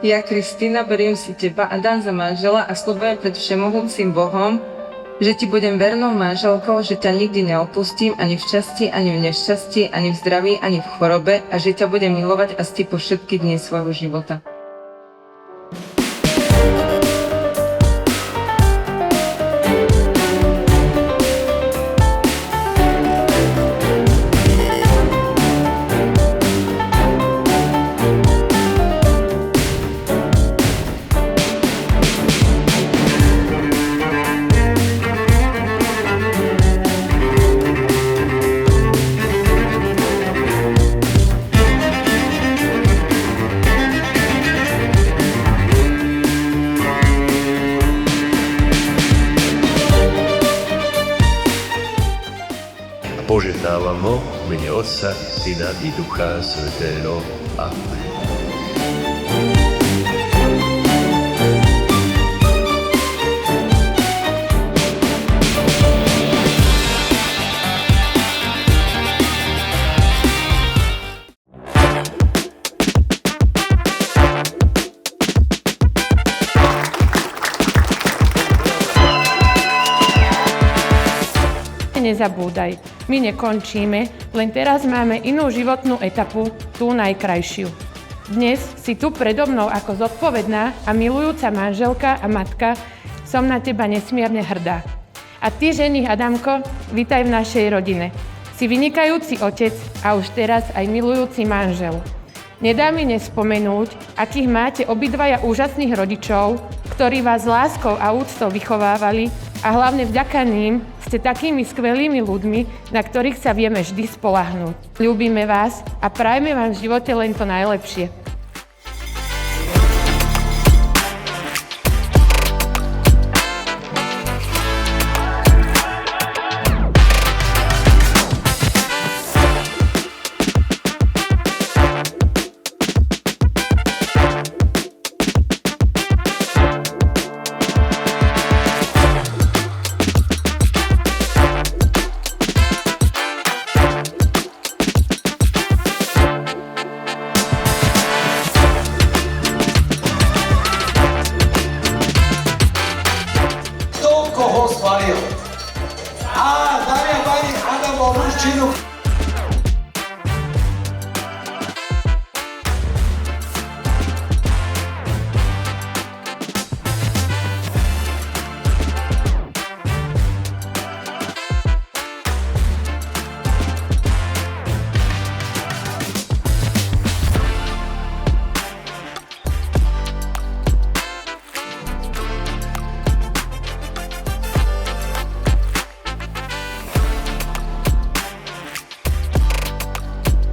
Ja, Kristína, beriem si teba, Adam, za manžela a sľubujem pred všemohúcim Bohom, že ti budem vernou manželkou, že ťa nikdy neopustím ani v šťastí, ani v nešťastí, ani v zdraví, ani v chorobe a že ťa budem milovať a ctiť po všetky dni svojho života. Požehnávam ho v mene Otca, Syna i Ducha Svätého. Amen. Nezabúdaj, my nekončíme, len teraz máme inú životnú etapu, tú najkrajšiu. Dnes si tu predo mnou ako zodpovedná a milujúca manželka a matka som na teba nesmierne hrdá. A ty, ženich Adamko, vitaj v našej rodine. Si vynikajúci otec a už teraz aj milujúci manžel. Nedá mi nespomenúť, akých máte obidvaja úžasných rodičov, ktorí vás láskou a úctou vychovávali a hlavne vďaka ním ste takými skvelými ľuďmi, na ktorých sa vieme vždy spoľahnúť. Ľúbime vás a prajme vám v živote len to najlepšie.